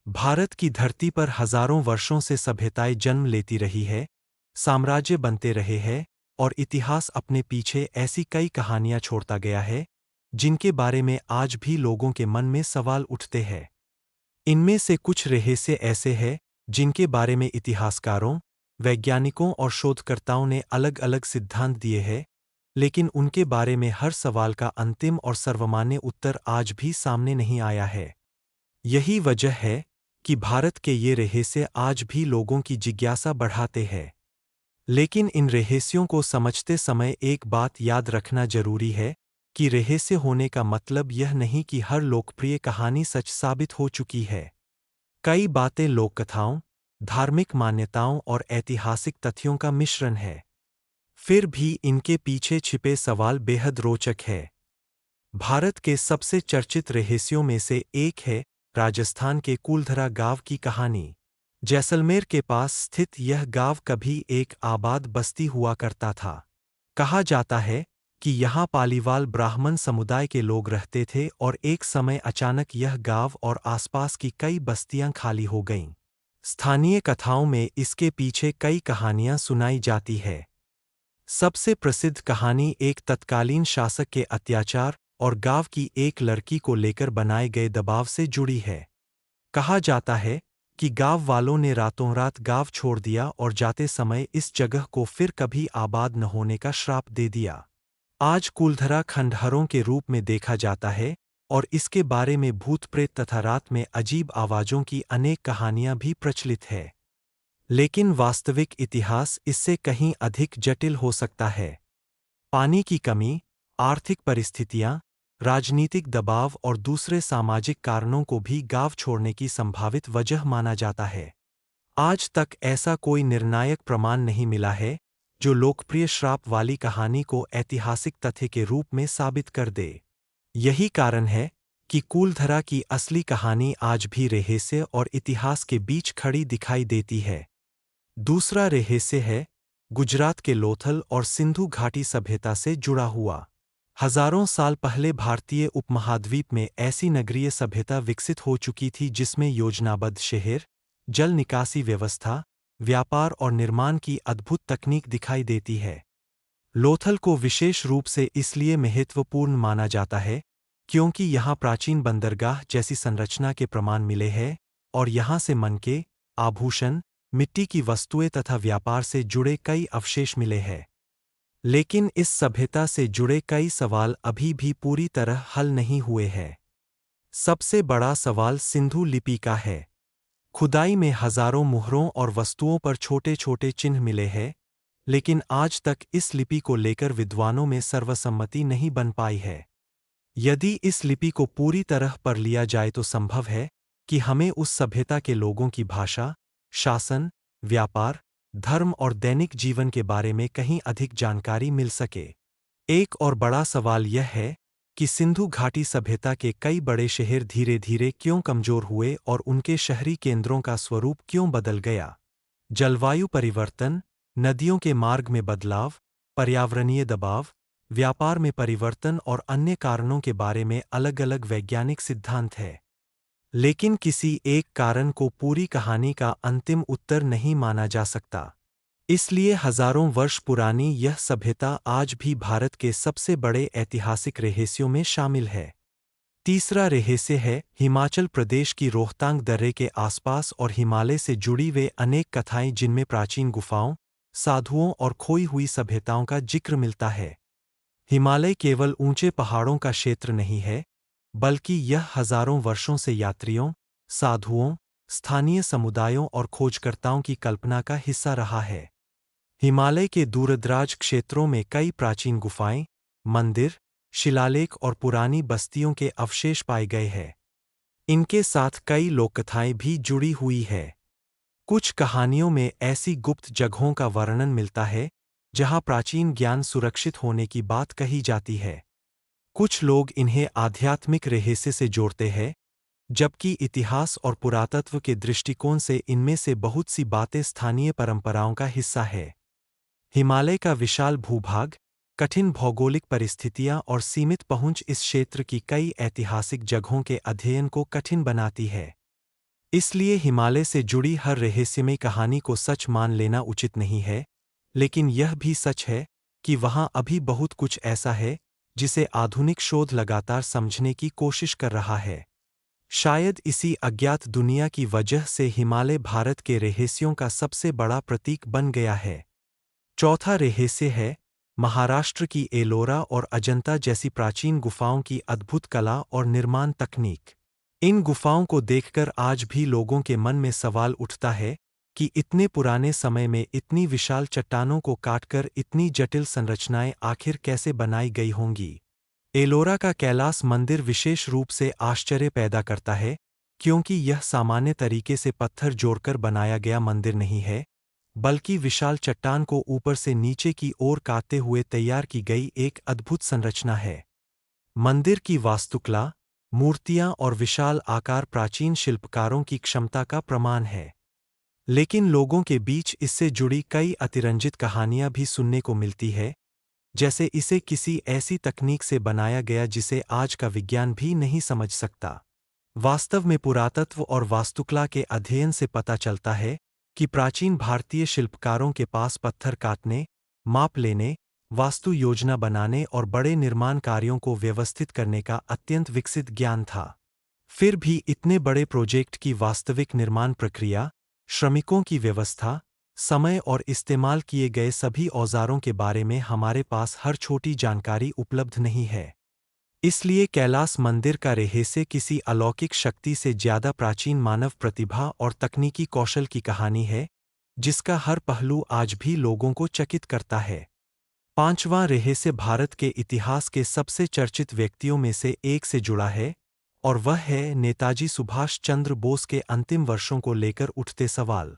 भारत की धरती पर हजारों वर्षों से सभ्यताएं जन्म लेती रही है, साम्राज्य बनते रहे हैं और इतिहास अपने पीछे ऐसी कई कहानियां छोड़ता गया है, जिनके बारे में आज भी लोगों के मन में सवाल उठते हैं। इनमें से कुछ रहस्य ऐसे हैं, जिनके बारे में इतिहासकारों, वैज्ञानिकों और शोधकर्ताओं ने अलग-अलग सिद्धांत दिए हैं, लेकिन उनके बारे में हर सवाल का अंतिम और सर्वमान्य उत्तर आज भी सामने नहीं आया है। यही वजह है कि भारत के ये रहस्य आज भी लोगों की जिज्ञासा बढ़ाते हैं। लेकिन इन रहस्यों को समझते समय एक बात याद रखना जरूरी है कि रहस्य होने का मतलब यह नहीं कि हर लोकप्रिय कहानी सच साबित हो चुकी है। कई बातें लोककथाओं, धार्मिक मान्यताओं और ऐतिहासिक तथ्यों का मिश्रण है। फिर भी इनके पीछे छिपे सवाल बेहद रोचक है। भारत के सबसे चर्चित रहस्यों में से एक है राजस्थान के कूलधरा गांव की कहानी। जैसलमेर के पास स्थित यह गांव कभी एक आबाद बस्ती हुआ करता था। कहा जाता है कि यहाँ पालीवाल ब्राह्मण समुदाय के लोग रहते थे और एक समय अचानक यह गांव और आसपास की कई बस्तियां खाली हो गईं। स्थानीय कथाओं में इसके पीछे कई कहानियां सुनाई जाती है। सबसे प्रसिद्ध कहानी एक तत्कालीन शासक के अत्याचार और गांव की एक लड़की को लेकर बनाए गए दबाव से जुड़ी है। कहा जाता है कि गांव वालों ने रातों रात गांव छोड़ दिया और जाते समय इस जगह को फिर कभी आबाद न होने का श्राप दे दिया। आज कूलधरा खंडहरों के रूप में देखा जाता है और इसके बारे में भूत प्रेत तथा रात में अजीब आवाजों की अनेक कहानियां भी प्रचलित है। लेकिन वास्तविक इतिहास इससे कहीं अधिक जटिल हो सकता है। पानी की कमी, आर्थिक परिस्थितियां, राजनीतिक दबाव और दूसरे सामाजिक कारणों को भी गांव छोड़ने की संभावित वजह माना जाता है। आज तक ऐसा कोई निर्णायक प्रमाण नहीं मिला है जो लोकप्रिय श्राप वाली कहानी को ऐतिहासिक तथ्य के रूप में साबित कर दे। यही कारण है कि कूलधरा की असली कहानी आज भी रहस्य और इतिहास के बीच खड़ी दिखाई देती है। दूसरा रहस्य है गुजरात के लोथल और सिंधु घाटी सभ्यता से जुड़ा हुआ। हजारों साल पहले भारतीय उपमहाद्वीप में ऐसी नगरीय सभ्यता विकसित हो चुकी थी जिसमें योजनाबद्ध शहर, जल निकासी व्यवस्था, व्यापार और निर्माण की अद्भुत तकनीक दिखाई देती है। लोथल को विशेष रूप से इसलिए महत्वपूर्ण माना जाता है क्योंकि यहाँ प्राचीन बंदरगाह जैसी संरचना के प्रमाण मिले हैं और यहाँ से मनके, आभूषण, मिट्टी की वस्तुएं तथा व्यापार से जुड़े कई अवशेष मिले हैं। लेकिन इस सभ्यता से जुड़े कई सवाल अभी भी पूरी तरह हल नहीं हुए हैं। सबसे बड़ा सवाल सिंधु लिपि का है। खुदाई में हजारों मुहरों और वस्तुओं पर छोटे-छोटे चिन्ह मिले हैं, लेकिन आज तक इस लिपि को लेकर विद्वानों में सर्वसम्मति नहीं बन पाई है। यदि इस लिपि को पूरी तरह पढ़ लिया जाए तो संभव है कि हमें उस सभ्यता के लोगों की भाषा, शासन, व्यापार, धर्म और दैनिक जीवन के बारे में कहीं अधिक जानकारी मिल सके। एक और बड़ा सवाल यह है कि सिंधु घाटी सभ्यता के कई बड़े शहर धीरे-धीरे क्यों कमजोर हुए और उनके शहरी केंद्रों का स्वरूप क्यों बदल गया। जलवायु परिवर्तन, नदियों के मार्ग में बदलाव, पर्यावरणीय दबाव, व्यापार में परिवर्तन और अन्य कारणों के बारे में अलग-अलग वैज्ञानिक सिद्धांत हैं। लेकिन किसी एक कारण को पूरी कहानी का अंतिम उत्तर नहीं माना जा सकता। इसलिए हजारों वर्ष पुरानी यह सभ्यता आज भी भारत के सबसे बड़े ऐतिहासिक रहस्यों में शामिल है। तीसरा रहस्य है हिमाचल प्रदेश की रोहतांग दर्रे के आसपास और हिमालय से जुड़ी वे अनेक कथाएं जिनमें प्राचीन गुफाओं, साधुओं और खोई हुई सभ्यताओं का जिक्र मिलता है। हिमालय केवल ऊंचे पहाड़ों का क्षेत्र नहीं है, बल्कि यह हजारों वर्षों से यात्रियों, साधुओं, स्थानीय समुदायों और खोजकर्ताओं की कल्पना का हिस्सा रहा है। हिमालय के दूरदराज क्षेत्रों में कई प्राचीन गुफाएं, मंदिर, शिलालेख और पुरानी बस्तियों के अवशेष पाए गए हैं। इनके साथ कई लोककथाएं भी जुड़ी हुई है। कुछ कहानियों में ऐसी गुप्त जगहों का वर्णन मिलता है जहां प्राचीन ज्ञान सुरक्षित होने की बात कही जाती है। कुछ लोग इन्हें आध्यात्मिक रहस्य से जोड़ते हैं, जबकि इतिहास और पुरातत्व के दृष्टिकोण से इनमें से बहुत सी बातें स्थानीय परंपराओं का हिस्सा है। हिमालय का विशाल भूभाग, कठिन भौगोलिक परिस्थितियां और सीमित पहुंच इस क्षेत्र की कई ऐतिहासिक जगहों के अध्ययन को कठिन बनाती है। इसलिए हिमालय से जुड़ी हर रहस्यमय कहानी को सच मान लेना उचित नहीं है, लेकिन यह भी सच है कि वहाँ अभी बहुत कुछ ऐसा है जिसे आधुनिक शोध लगातार समझने की कोशिश कर रहा है। शायद इसी अज्ञात दुनिया की वजह से हिमालय भारत के रहस्यों का सबसे बड़ा प्रतीक बन गया है। चौथा रहस्य है महाराष्ट्र की एलोरा और अजंता जैसी प्राचीन गुफाओं की अद्भुत कला और निर्माण तकनीक। इन गुफाओं को देखकर आज भी लोगों के मन में सवाल उठता है कि इतने पुराने समय में इतनी विशाल चट्टानों को काटकर इतनी जटिल संरचनाएं आखिर कैसे बनाई गई होंगी। एलोरा का कैलास मंदिर विशेष रूप से आश्चर्य पैदा करता है, क्योंकि यह सामान्य तरीके से पत्थर जोड़कर बनाया गया मंदिर नहीं है, बल्कि विशाल चट्टान को ऊपर से नीचे की ओर काटते हुए तैयार की गई एक अद्भुत संरचना है। मंदिर की वास्तुकला, मूर्तियां और विशाल आकार प्राचीन शिल्पकारों की क्षमता का प्रमाण है। लेकिन लोगों के बीच इससे जुड़ी कई अतिरंजित कहानियां भी सुनने को मिलती है, जैसे इसे किसी ऐसी तकनीक से बनाया गया जिसे आज का विज्ञान भी नहीं समझ सकता। वास्तव में पुरातत्व और वास्तुकला के अध्ययन से पता चलता है कि प्राचीन भारतीय शिल्पकारों के पास पत्थर काटने, माप लेने, वास्तु योजना बनाने और बड़े निर्माण कार्यों को व्यवस्थित करने का अत्यंत विकसित ज्ञान था। फिर भी इतने बड़े प्रोजेक्ट की वास्तविक निर्माण प्रक्रिया, श्रमिकों की व्यवस्था, समय और इस्तेमाल किए गए सभी औजारों के बारे में हमारे पास हर छोटी जानकारी उपलब्ध नहीं है। इसलिए कैलास मंदिर का रहस्य किसी अलौकिक शक्ति से ज्यादा प्राचीन मानव प्रतिभा और तकनीकी कौशल की कहानी है, जिसका हर पहलू आज भी लोगों को चकित करता है। पांचवां रहस्य भारत के इतिहास के सबसे चर्चित व्यक्तियों में से एक से जुड़ा है, और वह है नेताजी सुभाष चंद्र बोस के अंतिम वर्षों को लेकर उठते सवाल।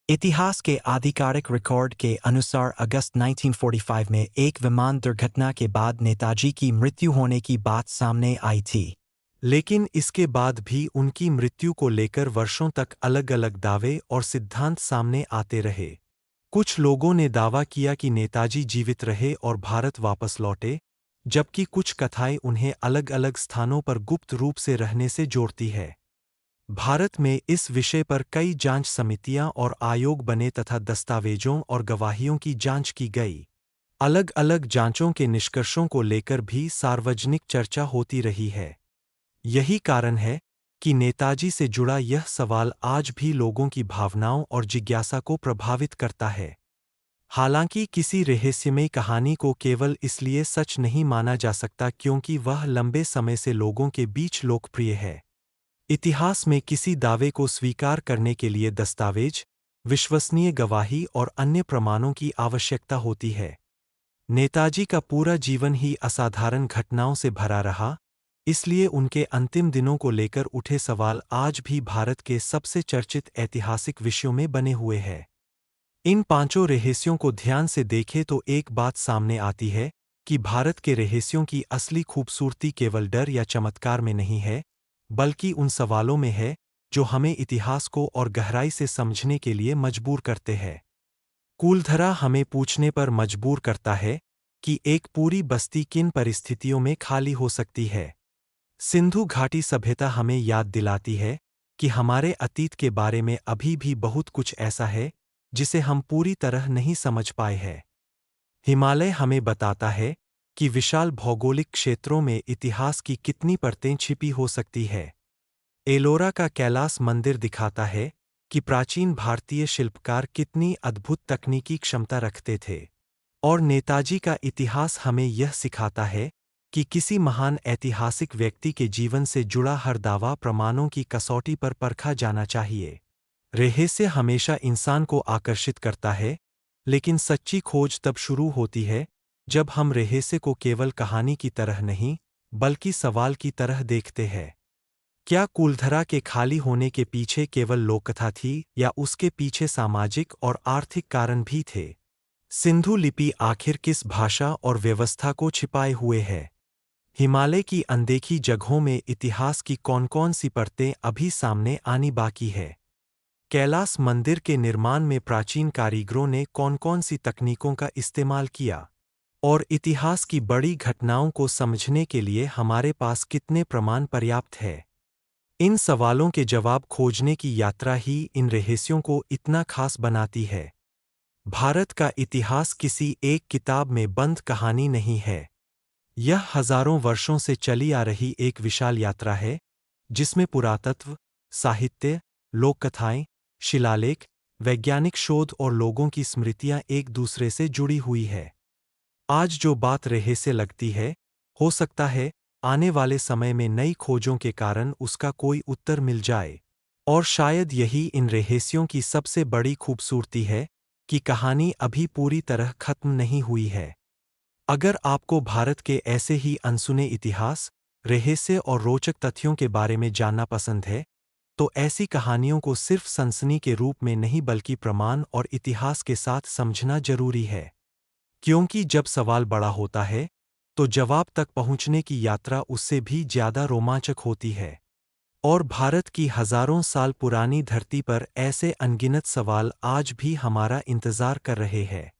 इतिहास के आधिकारिक रिकॉर्ड के अनुसार अगस्त 1945 में एक विमान दुर्घटना के बाद नेताजी की मृत्यु होने की बात सामने आई थी। लेकिन इसके बाद भी उनकी मृत्यु को लेकर वर्षों तक अलग-अलग दावे और सिद्धांत सामने आते रहे। कुछ लोगों ने दावा किया कि नेताजी जीवित रहे और भारत वापस लौटे, जबकि कुछ कथाएं उन्हें अलग-अलग स्थानों पर गुप्त रूप से रहने से जोड़ती है। भारत में इस विषय पर कई जांच समितियां और आयोग बने तथा दस्तावेजों और गवाहियों की जांच की गई। अलग-अलग जांचों के निष्कर्षों को लेकर भी सार्वजनिक चर्चा होती रही है। यही कारण है कि नेताजी से जुड़ा यह सवाल आज भी लोगों की भावनाओं और जिज्ञासा को प्रभावित करता है। हालांकि किसी रहस्यमय कहानी को केवल इसलिए सच नहीं माना जा सकता क्योंकि वह लंबे समय से लोगों के बीच लोकप्रिय है। इतिहास में किसी दावे को स्वीकार करने के लिए दस्तावेज, विश्वसनीय गवाही और अन्य प्रमाणों की आवश्यकता होती है। नेताजी का पूरा जीवन ही असाधारण घटनाओं से भरा रहा, इसलिए उनके अंतिम दिनों को लेकर उठे सवाल आज भी भारत के सबसे चर्चित ऐतिहासिक विषयों में बने हुए हैं। इन पांचों रहस्यों को ध्यान से देखें तो एक बात सामने आती है कि भारत के रहस्यों की असली खूबसूरती केवल डर या चमत्कार में नहीं है, बल्कि उन सवालों में है जो हमें इतिहास को और गहराई से समझने के लिए मजबूर करते हैं। कूलधरा हमें पूछने पर मजबूर करता है कि एक पूरी बस्ती किन परिस्थितियों में खाली हो सकती है। सिंधु घाटी सभ्यता हमें याद दिलाती है कि हमारे अतीत के बारे में अभी भी बहुत कुछ ऐसा है जिसे हम पूरी तरह नहीं समझ पाए हैं। हिमालय हमें बताता है कि विशाल भौगोलिक क्षेत्रों में इतिहास की कितनी परतें छिपी हो सकती है। एलोरा का कैलास मंदिर दिखाता है कि प्राचीन भारतीय शिल्पकार कितनी अद्भुत तकनीकी क्षमता रखते थे। और नेताजी का इतिहास हमें यह सिखाता है कि किसी महान ऐतिहासिक व्यक्ति के जीवन से जुड़ा हर दावा प्रमाणों की कसौटी पर परखा जाना चाहिए। रहस्य हमेशा इंसान को आकर्षित करता है, लेकिन सच्ची खोज तब शुरू होती है जब हम रहस्य को केवल कहानी की तरह नहीं, बल्कि सवाल की तरह देखते हैं। क्या कूलधरा के खाली होने के पीछे केवल लोककथा थी या उसके पीछे सामाजिक और आर्थिक कारण भी थे? सिंधु लिपि आखिर किस भाषा और व्यवस्था को छिपाए हुए है? हिमालय की अनदेखी जगहों में इतिहास की कौन-कौन सी परतें अभी सामने आनी बाकी है? कैलास मंदिर के निर्माण में प्राचीन कारीगरों ने कौन-कौन सी तकनीकों का इस्तेमाल किया? और इतिहास की बड़ी घटनाओं को समझने के लिए हमारे पास कितने प्रमाण पर्याप्त है? इन सवालों के जवाब खोजने की यात्रा ही इन रहस्यों को इतना खास बनाती है। भारत का इतिहास किसी एक किताब में बंद कहानी नहीं है। यह हजारों वर्षों से चली आ रही एक विशाल यात्रा है, जिसमें पुरातत्व, साहित्य, लोककथाएं, शिलालेख, वैज्ञानिक शोध और लोगों की स्मृतियां एक दूसरे से जुड़ी हुई है। आज जो बात रहस्य लगती है, हो सकता है आने वाले समय में नई खोजों के कारण उसका कोई उत्तर मिल जाए। और शायद यही इन रहस्यों की सबसे बड़ी खूबसूरती है कि कहानी अभी पूरी तरह खत्म नहीं हुई है। अगर आपको भारत के ऐसे ही अनसुने इतिहास, रहस्य और रोचक तथ्यों के बारे में जानना पसंद है, तो ऐसी कहानियों को सिर्फ सनसनी के रूप में नहीं बल्कि प्रमाण और इतिहास के साथ समझना जरूरी है। क्योंकि जब सवाल बड़ा होता है, तो जवाब तक पहुंचने की यात्रा उससे भी ज्यादा रोमांचक होती है। और भारत की हजारों साल पुरानी धरती पर ऐसे अनगिनत सवाल आज भी हमारा इंतजार कर रहे हैं।